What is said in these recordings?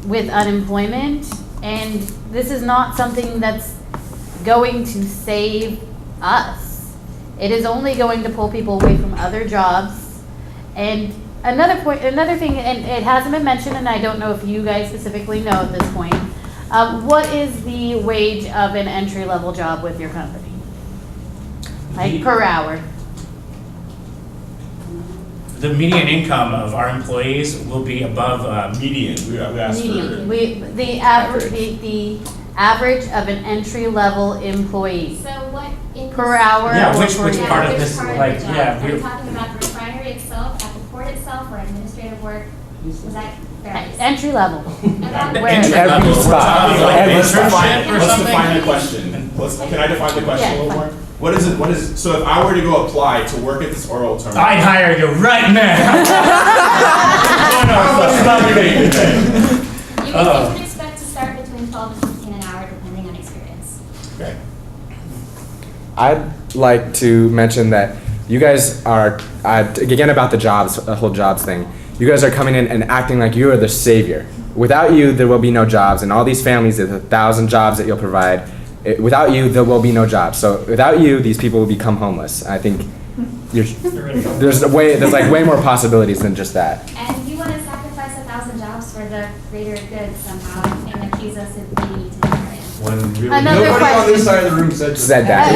with unemployment, and this is not something that's going to save us. It is only going to pull people away from other jobs. And another thing, and it hasn't been mentioned, and I don't know if you guys specifically know at this point, what is the wage of an entry-level job with your company? Like per hour? The median income of our employees will be above median. We asked Median. for The average of an entry-level employee. So what in Per hour? Yeah, or which per which year? part of which this, part of like, the job? yeah, Are you talking about the refinery itself, at the port itself, or administrative work? Is that varies? Entry level. About Where? Entry Every level. spot. We're talking like Every internship spot. or Let's something? define the question. Can I define the question Yeah, a little fine. more? What is it? So if I were to go apply to work at this oral terminal, I'd hire you right now. how much money do you think? You can expect to start between 12 and 15 an hour, depending on experience. Okay. I'd like to mention that you guys are, again about the jobs, the whole jobs thing, you guys are coming in and acting like you are the savior. Without you, there will be no jobs, and all these families, there's 1,000 jobs that you'll provide. Without you, there will be no jobs. So without you, these people will become homeless. I think there's like way more possibilities than just that. And you want to sacrifice 1,000 jobs for the greater good somehow, and accuse us of being totalitarian. When really Another nobody on question. this side of the room said that.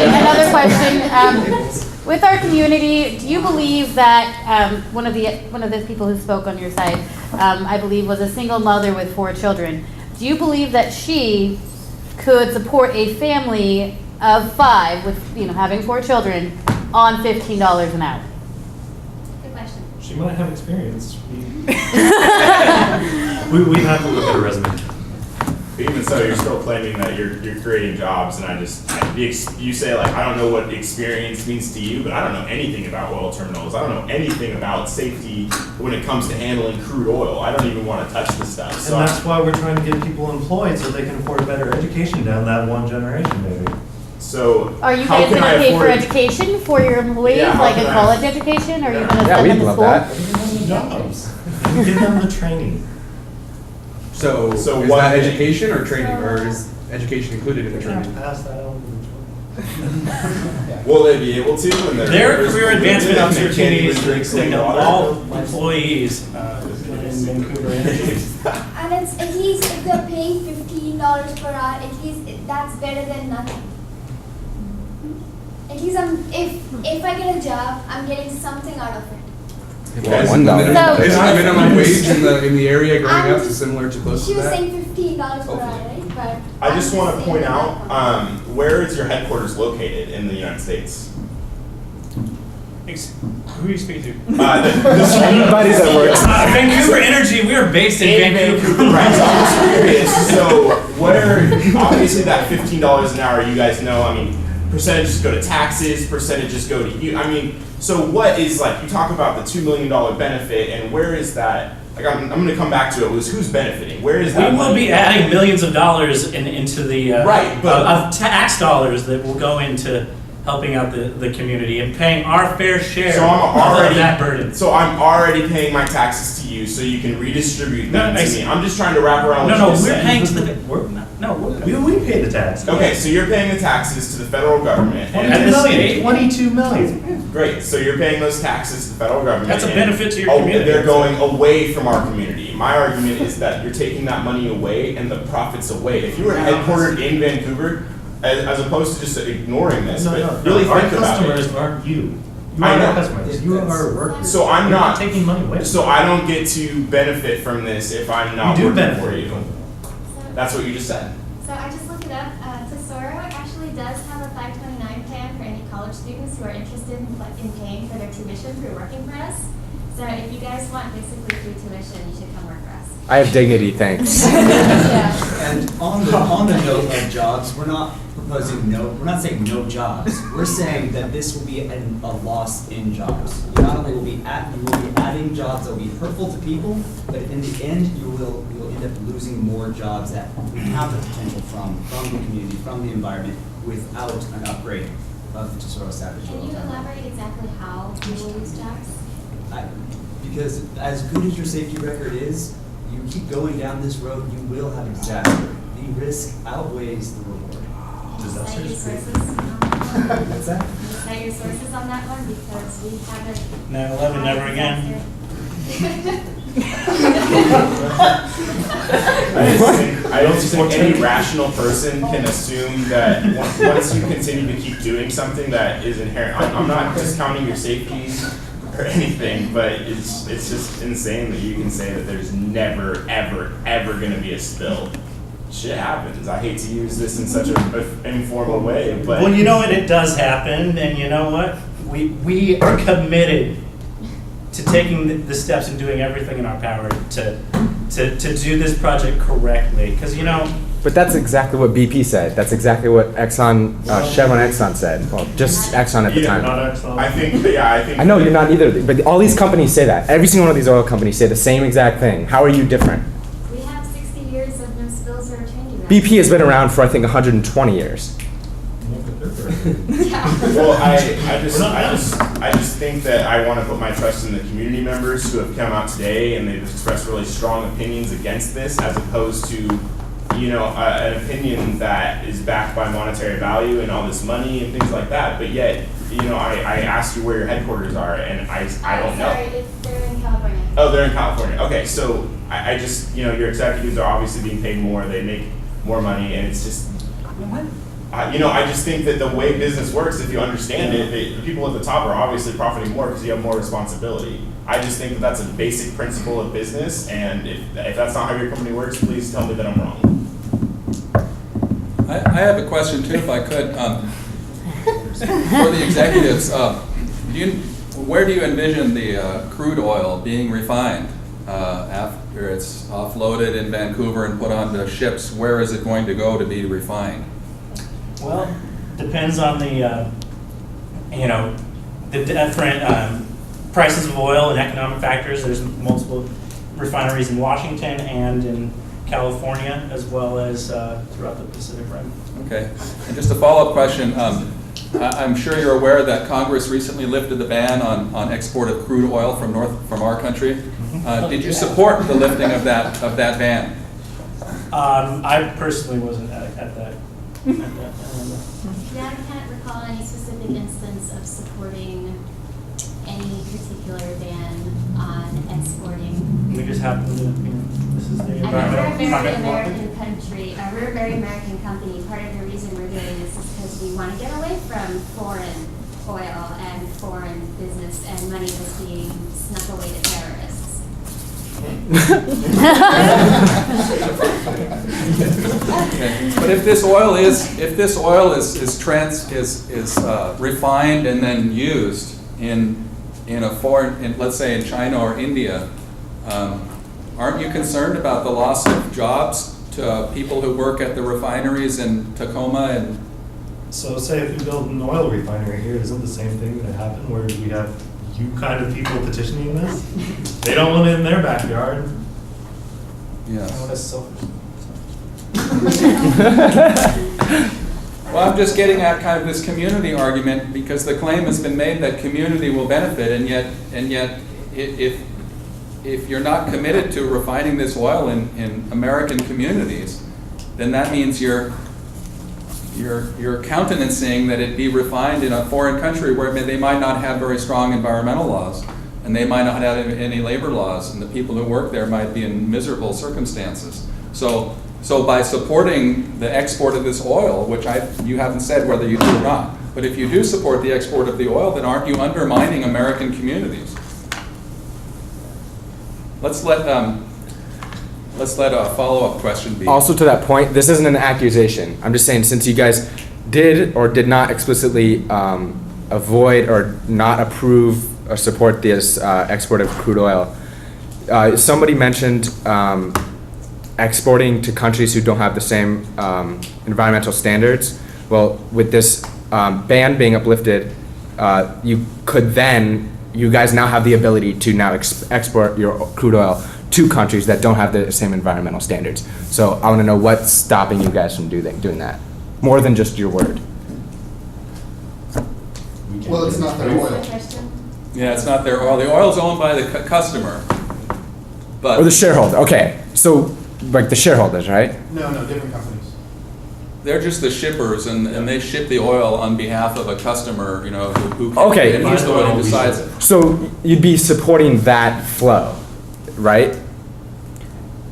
Another question. With our community, do you believe that one of the people who spoke on your side, I believe, was a single mother with 4 children? Do you believe that she could support a family of 5 with, having 4 children on $15 an hour? Good question. she might have experience. We have to look at her resume. But even so, you're still claiming that you're creating jobs, and you say like, I don't know what experience means to you, but I don't know anything about oil terminals. I don't know anything about safety when it comes to handling crude oil. I don't even want to touch the stuff. So And that's why we're trying to get people employed so they can afford a better education down that one generation, maybe. So Are you how guys can going I to pay for afford- education for your employees, Yeah, how like a can I- college education? Or are you going to Yeah, send we'd them to love school? that. Give them the jobs. And give them the training. So is what- that education or training, or is education included in the training? Pass that on. Will they be able to? When Their career advancement and they can't even drink opportunities, clean water? all employees in Vancouver Energy. And at least if they're paying $15 per hour, at least that's better than nothing. At least if I get a job, I'm getting something out of it. Guys, $1. So- Isn't the minimum wage in the area growing I'm up just- similar to close She to was that? saying $15 per hour, right? But I just I'm want to saying point that out, one. where is your headquarters located in the United States? Who are you speaking to? Anybody's at work. Vancouver Energy, we are based in Vancouver. Right, so I'm just curious, so where, obviously that $15 an hour, you guys know, I mean, percentages go to taxes, percentages go to you, I mean, so what is, like, you talk about the $2 million benefit, and where is that, like, I'm gonna come back to it, was who's benefiting, where is We that will money be going? adding millions of dollars into the, Right, but- of tax dollars that will go into helping out the community and paying our fair share So I'm already, of that burden. so I'm already paying my taxes to you, so you can redistribute them No, to me. I'm just trying to wrap around what No, you no, just we're said. paying to the, we're, no, we're, We pay the tax. Okay, so you're paying the taxes to the federal government. And At this stage- 22 million. great, so you're paying those taxes to the federal government. That's a and- benefit to your oh, community. They're going away from our community. My argument is that you're taking that money away and the profits away. If you were headquartered in Vancouver, as opposed to just ignoring this, but really Our think about customers it. aren't you. You I are know. our customers. You are our workers. So I'm You're not taking money away. So I don't get to benefit from this if I'm not You do working benefit. for you. So, That's what you just said. so I just looked it up. Tesoro actually does have a 529 plan for any college students who are interested in paying for their tuition through working for us. So if you guys want basically free tuition, you should come work for us. I have dignity, thanks. And on the note of jobs, we're not saying no jobs. We're saying that this will be a loss in jobs. You not only will be adding jobs that will be hurtful to people, but in the end, you will end up losing more jobs that we have the potential from the community, from the environment, without an upgrade of the Tesoro Savage Can Oil you Terminal. elaborate exactly how you will lose jobs? Because as good as your safety record is, you keep going down this road, you will have a disaster. The risk outweighs the reward. Cite your sources. What's that? Cite your sources on that one because we haven't. 9/11, never again. I don't think any rational person can assume that once you continue to keep doing something that is inherent. I'm not discounting your safety or anything, but it's just insane that you can say that there's never, ever, ever going to be a spill. Shit happens. I hate to use this in such an informal way, but Well, you know what? It does happen, and you know what? We are committed to taking the steps and doing everything in our power to do this project correctly. Because But that's exactly what BP said. That's exactly what Exxon, Chevron Exxon said. Well, just Exxon at the time. I think, yeah, I think. I know you're not either, but all these companies say that. Every single one of these oil companies say the same exact thing. How are you different? We have 60 years of no spills or changing that. BP has been around for, I think, 120 years. Well, I just think that I want to put my trust in the community members who have come out today and they've expressed really strong opinions against this, as opposed to, an opinion that is backed by monetary value and all this money and things like that. But yet, I asked you where your headquarters are, and I don't know. Sorry, they're in California. Oh, they're in California. Okay, so I just, your executives are obviously being paid more. They make more money, and it's just. I just think that the way business works, if you understand it, the people at the top are obviously profiting more because you have more responsibility. I just think that that's a basic principle of business, and if that's not how your company works, please tell me that I'm wrong. I have a question too, if I could, for the executives. Where do you envision the crude oil being refined after it's offloaded in Vancouver and put onto ships? Where is it going to go to be refined? Well, depends on the different prices of oil and economic factors. There's multiple refineries in Washington and in California, as well as throughout the Pacific Rim. Okay, and just a follow-up question. I'm sure you're aware that Congress recently lifted the ban on export of crude oil from our country. Did you support the lifting of that ban? I personally wasn't at that. Yeah, I can't recall any specific instance of supporting any particular ban on exporting. We just happen to, this is the I mean, we're a very environmental American country, we're a very American company. Part of the reason we're doing this is because we want to get away from foreign oil and foreign business and money that's being snuck away to terrorists. Okay. But if this oil is refined and then used in a foreign, let's say in China or India, aren't you concerned about the loss of jobs to people who work at the refineries in Tacoma and? So say if we build an oil refinery here, isn't the same thing going to happen where we have you kind of people petitioning this? They don't want it in their backyard. Yes. Oh, that's selfish. Well, I'm just getting at kind of this community argument, because the claim has been made that community will benefit, and yet if you're not committed to refining this oil in American communities, then that means you're countenancing that it be refined in a foreign country where they might not have very strong environmental laws, and they might not have any labor laws, and the people who work there might be in miserable circumstances. So by supporting the export of this oil, which you haven't said whether you do or not, but if you do support the export of the oil, then aren't you undermining American communities? Let's let a follow-up question be. Also to that point, this isn't an accusation. I'm just saying, since you guys did or did not explicitly avoid or not approve or support this export of crude oil, somebody mentioned exporting to countries who don't have the same environmental standards. Well, with this ban being uplifted, you guys now have the ability to now export your crude oil to countries that don't have the same environmental standards. So I want to know what's stopping you guys from doing that, more than just your word. Well, it's not their oil. Question? Yeah, it's not their oil. The oil's owned by the customer. But Or the shareholder, okay. So, like the shareholders, right? No, different companies. they're just the shippers, and they ship the oil on behalf of a customer, you know, who Okay. and he's the one who decides it. So you'd be supporting that flow, right?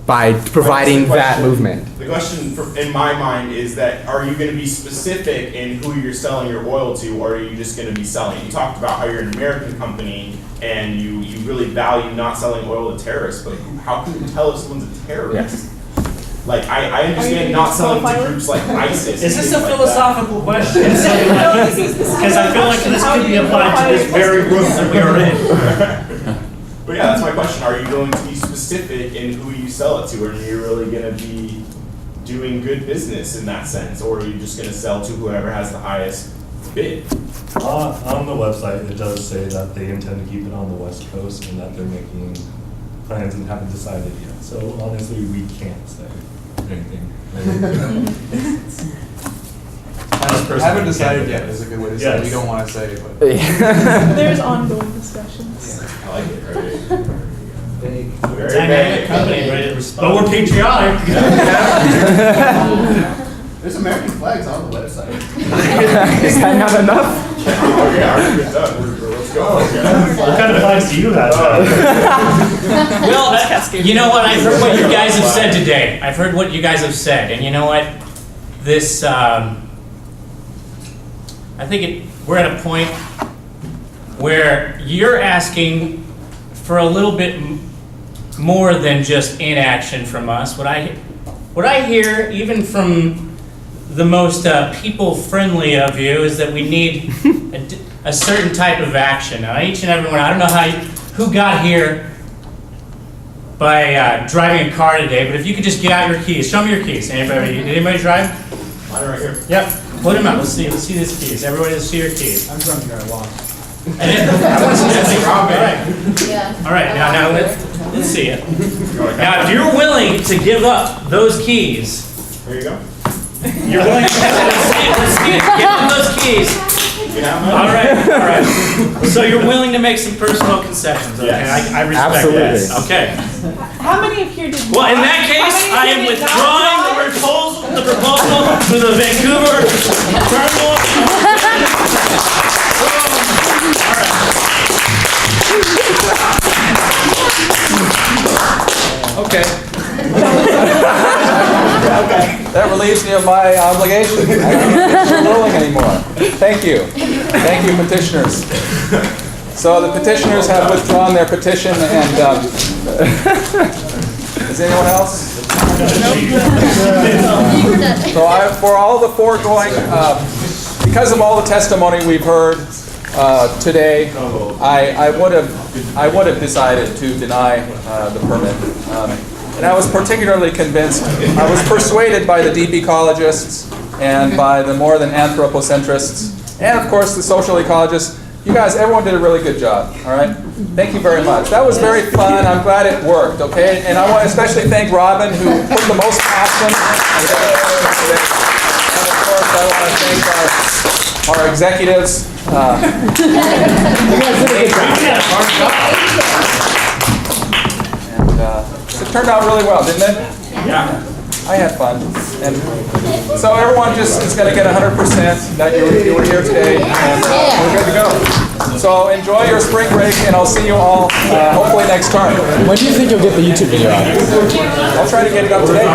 By providing that movement. The question in my mind is that, are you gonna be specific in who you're selling your oil to, or are you just gonna be selling? You talked about how you're an American company and you really value not selling oil to terrorists, but how can you tell if someone's a terrorist? Like, I understand not selling to groups like ISIS. Is this and a things like philosophical question? Because I feel like this could be applied to this very room that we are in. But yeah, that's my question. Are you going to be specific in who you sell it to, or are you really going to be doing good business in that sense, or are you just going to sell to whoever has the highest bid? On the website, it does say that they intend to keep it on the West Coast and that they're making plans and haven't decided yet. So honestly, we can't say anything. Haven't decided yet is a good way to say it. Yes. We don't want to say, but. There's ongoing discussions. I like it. Right? Very Dynamic vague. company, ready to respond. But we're patriotic. There's American flags on the website. Is that not enough? Okay, already been done. Let's go. What kind of flags do you have? Well, you know what? I've heard what you guys have said today. I've heard what you guys have said, and you know what? This, I think we're at a point where you're asking for a little bit more than just inaction from us. What I hear, even from the most people-friendly of you, is that we need a certain type of action. Now, each and every one, I don't know who got here by driving a car today, but if you could just get out your keys. Show me your keys. Anybody? Did anybody drive? Mine right here. Yep. Put them out. Let's see these keys. Everybody, let's see your keys. I'm drunk here, I lost. I want to see that. All right. Yeah. All right. Now let's see it. Now, if you're willing to give up those keys, There you go. you're willing to let's see it. Give up those keys. You can have mine. All right. So you're willing to make some personal concessions, okay? Yes. I respect Absolutely. that. Okay. How many of here did? Well, in that case, I am withdrawing the proposal to the Vancouver Terminal. Okay. That relieves me of my obligation. I don't have to issue a ruling anymore. Thank you. Thank you, petitioners. So the petitioners have withdrawn their petition, and is anyone else? So for all the foregoing, because of all the testimony we've heard today, I would have decided to deny the permit. And I was particularly convinced, I was persuaded by the deep ecologists and by the more than anthropocentrists, and of course the social ecologists. You guys, everyone did a really good job, all right? Thank you very much. That was very fun. I'm glad it worked, okay? And I want to especially thank Robin, who put the most passion. And of course, I want to thank our executives. It turned out really well, didn't it? Yeah. I had fun. And so everyone just is going to get 100% that you were here today, and we're good to go. So enjoy your spring break, and I'll see you all hopefully next time. When do you think you'll get the YouTube video out? I'll try to get it up today.